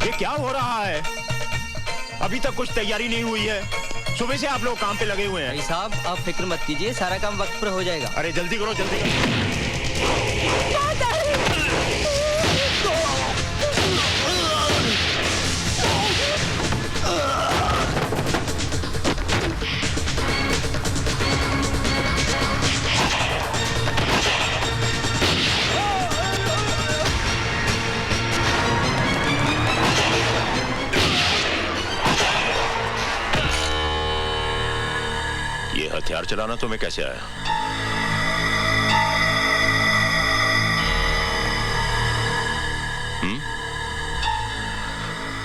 ये क्या हो रहा है? अभी तक कुछ तैयारी नहीं हुई है। सुबह से आप लोग काम पे लगे हुए हैं। भाई साहब आप फिक्र मत कीजिए, सारा काम वक्त पर हो जाएगा। अरे जल्दी करो, जल्दी करो। ये हथियार चलाना तुम्हें कैसे आया?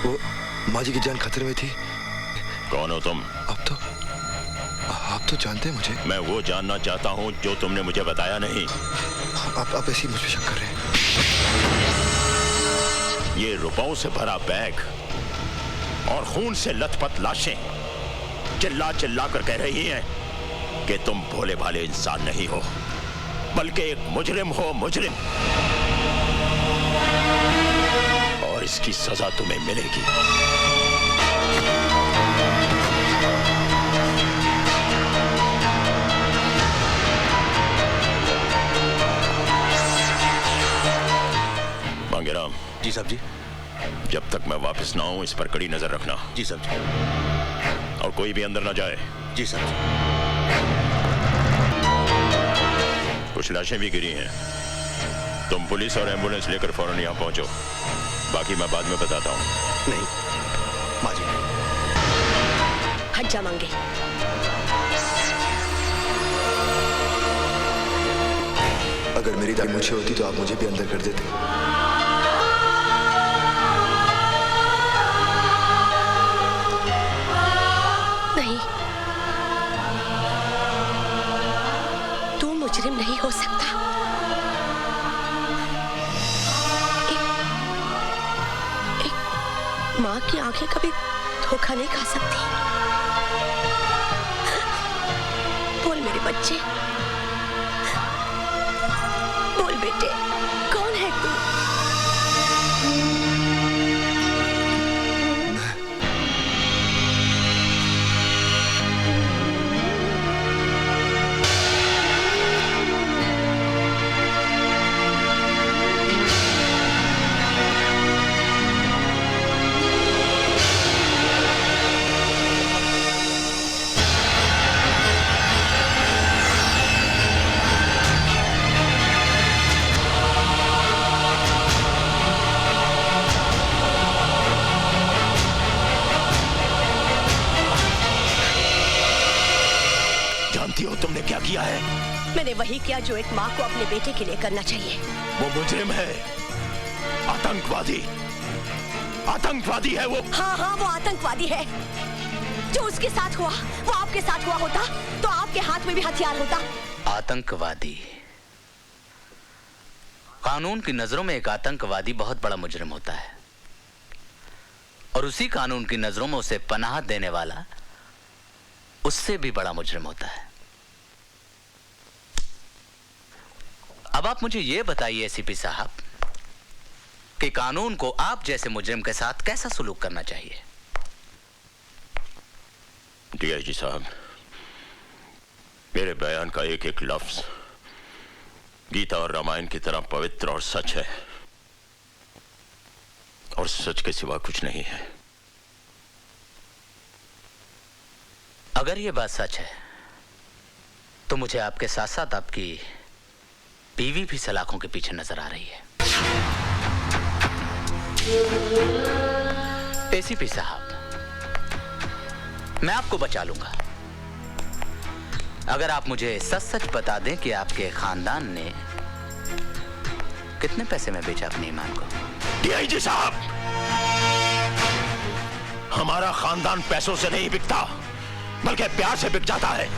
वो माँ जी की जान खतरे में थी। कौन हो तुम? आप तो जानते हैं मुझे। मैं वो जानना चाहता हूँ जो तुमने मुझे बताया नहीं। आप ऐसे ही मुझ पे शक कर रहे हैं? ये रुपयों से भरा बैग और खून से लथपथ लाशें चिल्ला चिल्ला कर कह रही हैं कि तुम भोले भाले इंसान नहीं हो, बल्कि एक मुजरिम हो, मुजरिम। और इसकी सजा तुम्हें मिलेगी। मांगेराम। जी साहब जी। जब तक मैं वापस ना आऊं इस पर कड़ी नजर रखना। जी साहब जी। और कोई भी अंदर ना जाए। जी साहब जी। कुछ लाशें भी गिरी हैं। तुम पुलिस और एम्बुलेंस लेकर फौरन यहाँ पहुंचो। बाकी मैं बाद में बताता हूँ। नहीं माँ जी। हट जा मांगे। अगर मेरी दाल मुझे होती तो आप मुझे भी अंदर कर देते। नहीं, तू मुजरिम नहीं हो सकता। एक माँ की आंखें कभी धोखा नहीं खा सकती। बोल मेरे बच्चे, बोल बेटे, कौन है तू? तुमने क्या किया है? मैंने वही किया जो एक माँ को अपने बेटे के लिए करना चाहिए। वो मुजरिम है, आतंकवादी। आतंकवादी है वो। हाँ हाँ, वो आतंकवादी है। जो उसके साथ हुआ वो आपके साथ हुआ होता तो आपके हाथ में भी हथियार होता। आतंकवादी। कानून की नजरों में एक आतंकवादी बहुत बड़ा मुजरिम होता है, और उसी कानून की नजरों में उसे पनाह देने वाला उससे भी बड़ा मुजरिम होता है। अब आप मुझे यह बताइए एसीपी साहब कि कानून को आप जैसे मुजरिम के साथ कैसा सलूक करना चाहिए? डीआईजी साहब, मेरे बयान का एक एक लफ्ज गीता और रामायण की तरह पवित्र और सच है, और सच के सिवा कुछ नहीं है। अगर यह बात सच है तो मुझे आपके साथ साथ आपकी बीवी भी सलाखों के पीछे नजर आ रही है। एसीपी साहब, मैं आपको बचा लूंगा अगर आप मुझे सच सच बता दें कि आपके खानदान ने कितने पैसे में बेचा अपने ईमान को। डीआईजी साहब, हमारा खानदान पैसों से नहीं बिकता, बल्कि प्यार से बिक जाता है।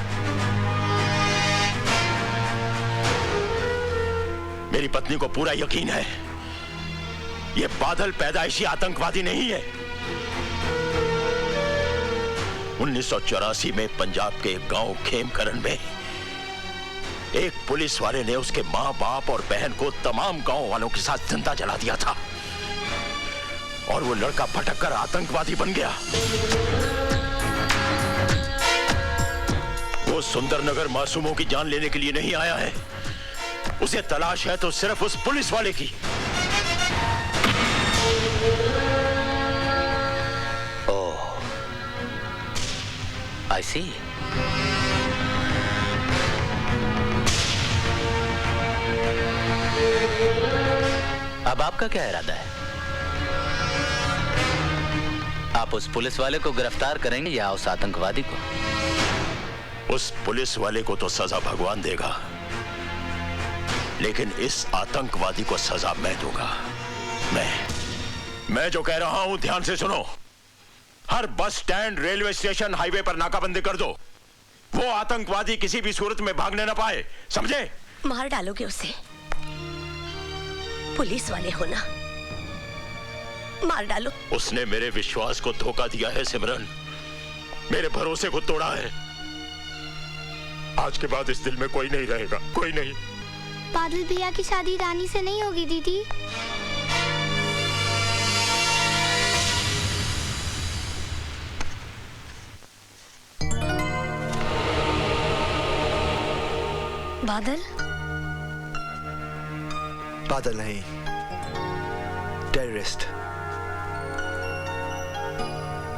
मेरी पत्नी को पूरा यकीन है ये बादल पैदाइशी आतंकवादी नहीं है। 1984 में पंजाब के गांव खेमकरन में एक पुलिस वाले ने उसके मां बाप और बहन को तमाम गांव वालों के साथ जिंदा जला दिया था। और वो लड़का भटक कर आतंकवादी बन गया। वो सुंदरनगर मासूमों की जान लेने के लिए नहीं आया है। उसे तलाश है तो सिर्फ उस पुलिस वाले की। ओह, आई सी। अब आपका क्या इरादा है? आप उस पुलिस वाले को गिरफ्तार करेंगे या उस आतंकवादी को? उस पुलिस वाले को तो सजा भगवान देगा, लेकिन इस आतंकवादी को सजा मैं दूंगा। मैं जो कह रहा हूं ध्यान से सुनो। हर bus stand, railway station, highway पर नाकाबंदी कर दो। वो आतंकवादी किसी भी सूरत में भागने ना पाए, समझे? मार डालोगे उसे? पुलिस वाले हो ना, मार डालो। उसने मेरे विश्वास को धोखा दिया है सिमरन, मेरे भरोसे को तोड़ा है। आज के बाद इस दिल में कोई नहीं रहेगा, कोई नहीं। बादल भैया की शादी रानी से नहीं होगी दीदी। बादल? बादल नहीं, टेररिस्ट।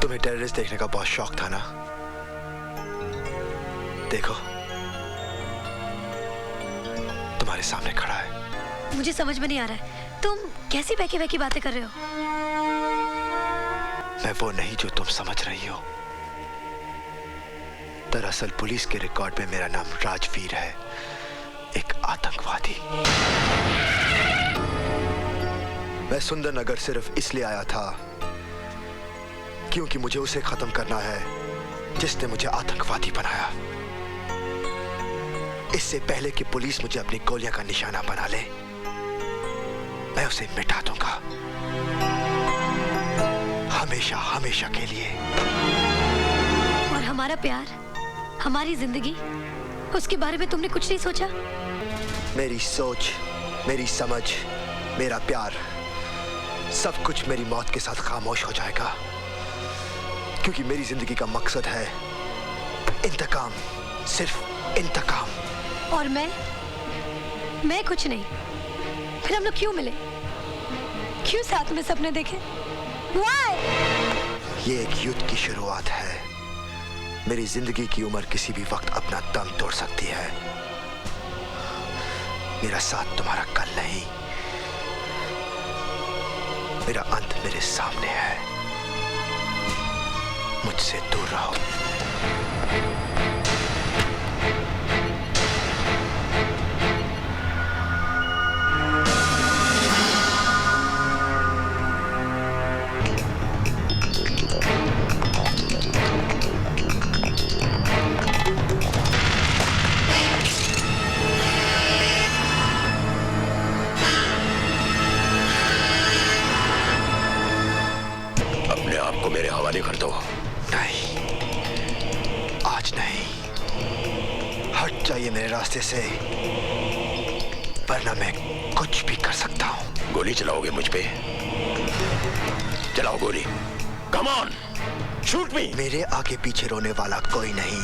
तुम्हें टेररिस्ट देखने का बहुत शौक था ना? देखो, तुम्हारे सामने खड़ा है। मुझे समझ में नहीं आ रहा है, तुम कैसी बहकी बहकी बातें कर रहे हो? मैं वो नहीं जो तुम समझ रही हो। दरअसल पुलिस के रिकॉर्ड में मेरा नाम राजवीर है, एक आतंकवादी। मैं सुंदरनगर सिर्फ इसलिए आया था क्योंकि मुझे उसे खत्म करना है जिसने मुझे आतंकवादी बनाया। इससे पहले कि पुलिस मुझे अपनी गोलियां का निशाना बना ले, मैं उसे मिटा दूंगा, हमेशा हमेशा के लिए। और हमारा प्यार, हमारी जिंदगी, उसके बारे में तुमने कुछ नहीं सोचा? मेरी सोच, मेरी समझ, मेरा प्यार, सब कुछ मेरी मौत के साथ खामोश हो जाएगा, क्योंकि मेरी जिंदगी का मकसद है इंतकाम, सिर्फ इंतकाम। और मैं कुछ नहीं। फिर हम लोग क्यों मिले? क्यों साथ में सपने देखे? Why? ये एक युद्ध की शुरुआत है। मेरी जिंदगी की उम्र किसी भी वक्त अपना दम तोड़ सकती है। मेरा साथ तुम्हारा कल नहीं, मेरा अंत मेरे सामने है। मुझसे दूर रहो। अपने आप को मेरे हवाले कर दो। नहीं, आज नहीं। हट जाइए मेरे रास्ते से, वरना मैं कुछ भी कर सकता हूँ। गोली चलाओगे मुझ पे? चलाओ गोली। कम ऑन, शूट मी। मेरे आगे पीछे रोने वाला कोई नहीं।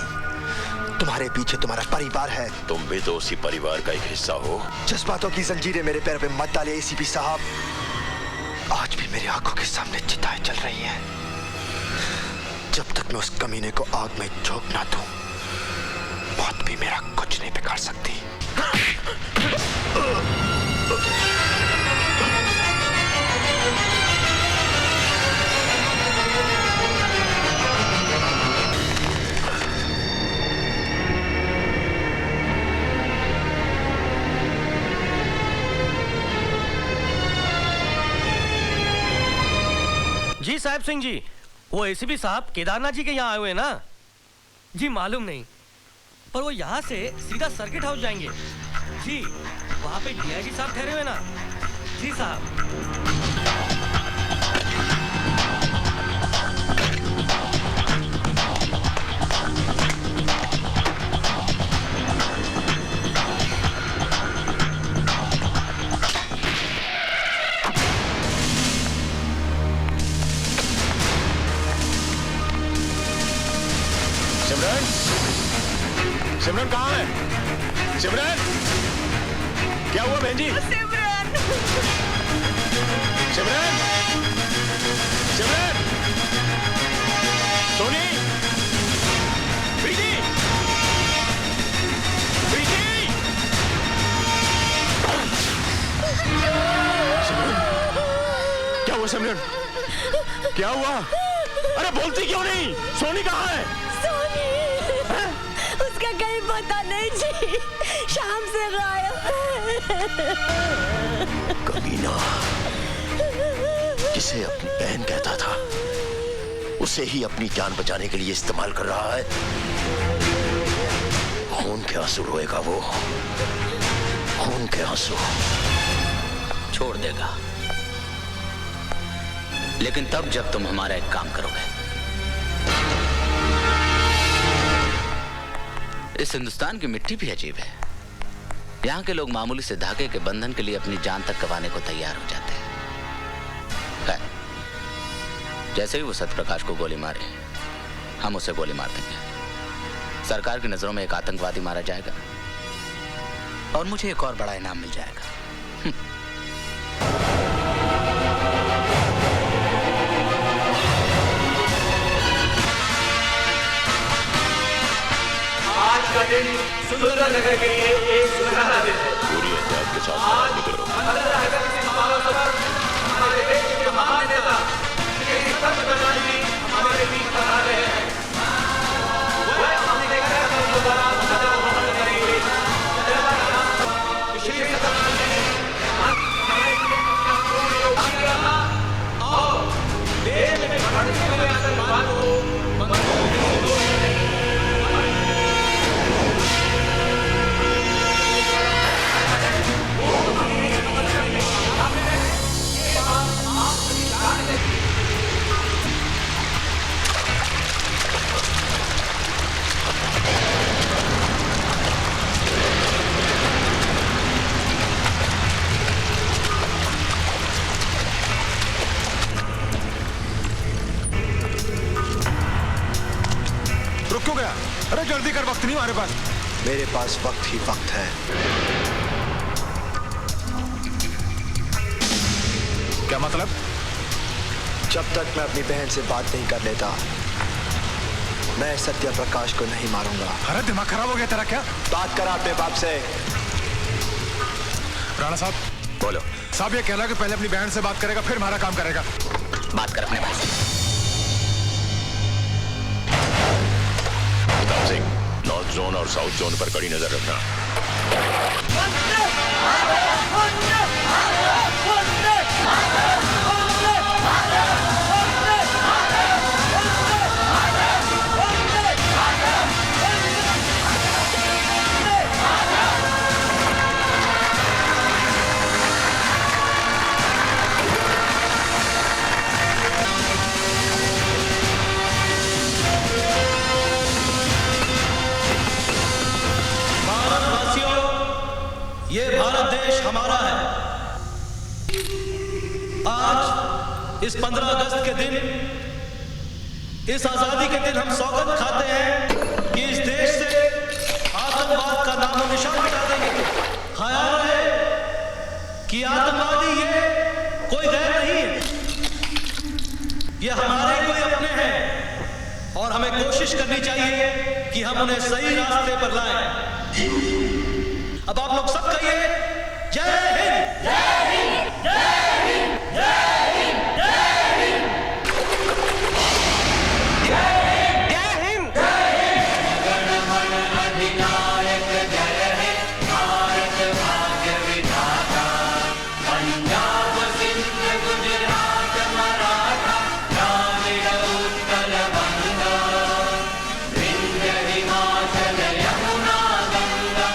तुम्हारे पीछे तुम्हारा परिवार है। तुम भी तो उसी परिवार का एक हिस्सा हो। जज्बातों की जंजीरें मेरे पैर पे मत डालिए एसीपी साहब। आज भी मेरी आंखों के सामने चिताएं चल रही हैं। जब तक मैं उस कमीने को आग में झोंक ना दूं, मौत भी मेरा कुछ नहीं बिगाड़ सकती। जी साहब सिंह जी, वो एसीपी साहब केदारनाथ जी के यहाँ आए हुए हैं ना? जी मालूम नहीं, पर वो यहाँ से सीधा सर्किट हाउस जाएंगे। जी वहाँ पे डीआईजी साहब ठहरे हुए ना? जी साहब। सिमरन कहाँ है? सिमरन, क्या हुआ बहन जी? सिमरन, सिमरन, सिमरन, सोनी, प्रीति, प्रीति, सिमरन, क्या हुआ सिमरन? क्या हुआ? अरे बोलती क्यों नहीं? सोनी कहाँ है? सोनी, उसका कहीं पता नहीं जी, शाम से गायब है। कमीना, जिसे अपनी बहन कहता था उसे ही अपनी जान बचाने के लिए इस्तेमाल कर रहा है। खून के आंसू रोएगा वो, खून के आंसू। छोड़ देगा, लेकिन तब जब तुम हमारा एक काम करोगे। इस हिंदुस्तान की मिट्टी भी अजीब है। यहाँ के लोग मामूली से धागे के बंधन के लिए अपनी जान तक गंवाने को तैयार हो जाते हैं। जैसे ही वो सत्यप्रकाश को गोली मारे, हम उसे गोली मार देंगे। सरकार की नजरों में एक आतंकवादी मारा जाएगा और मुझे एक और बड़ा इनाम मिल जाएगा। आज का दिन सुंदरनगर के लिए एक सुनहरा दिन है। पूरी एहतियात के साथ बाहर निकलो। 15 अगस्त के समारोह पर हमारे देश के महान नेता श्री सत्यप्रकाश जी हमारे बीच पधार रहे हैं। वह अपने कार्यक्रम के दौरान सदैव वर्णन करेंगे। श्री सत्यप्रकाश जी हमारे पूर्ण योगदान रहा और देश में बढ़ते हुए आतंकवाद को क्यों गया? अरे जल्दी कर, वक्त नहीं हमारे पास। मेरे पास वक्त ही वक्त है। क्या मतलब? जब तक मैं अपनी बहन से बात नहीं कर लेता, मैं सत्य प्रकाश को नहीं मारूंगा। अरे दिमाग खराब हो गया तेरा क्या? बात करा अपने बाप से। राणा साहब बोलो। साहब ये कहला कि पहले अपनी बहन से बात करेगा फिर हमारा काम करेगा। बात कर अपने भाई से। सिंह, नॉर्थ जोन और साउथ जोन पर कड़ी नजर रखना। ये भारत देश हमारा है। आज इस 15 अगस्त के दिन, इस आजादी के दिन हम सौगंध खाते हैं कि इस देश से आतंकवाद का नामो निशान मिटा देंगे। ख्याल रहे कि आतंकवादी ये कोई गैर नहीं है, ये हमारे कोई अपने हैं और हमें कोशिश करनी चाहिए कि हम उन्हें सही रास्ते पर लाएं। अब आप लोग सब कहिए जय हिंद, जय हिंद, जय हिंद, जय हिंद, जय हिंद, जय हिंद, जय हिंद। गणमन अधिनायक जय हे भारत भाग्य विधाता, पंजाब सिंध गुजरात मराठा द्राविड़ उत्कल बंगा, विंध्य हिमाचल यमुना गंगा,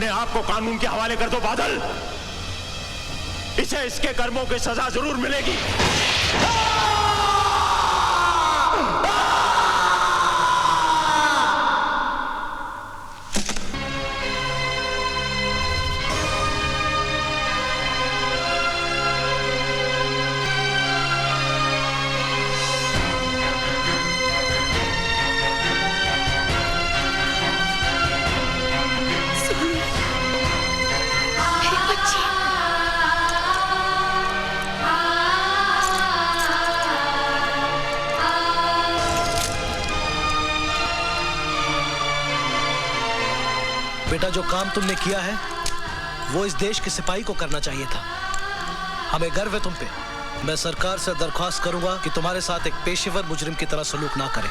अपने आप को कानून के हवाले कर दो बादल। इसे इसके कर्मों की सजा जरूर मिलेगी। बेटा, जो काम तुमने किया है वो इस देश के सिपाही को करना चाहिए था। हमें गर्व है तुम पे। मैं सरकार से दरख्वास्त करूंगा कि तुम्हारे साथ एक पेशेवर मुजरिम की तरह सलूक ना करें।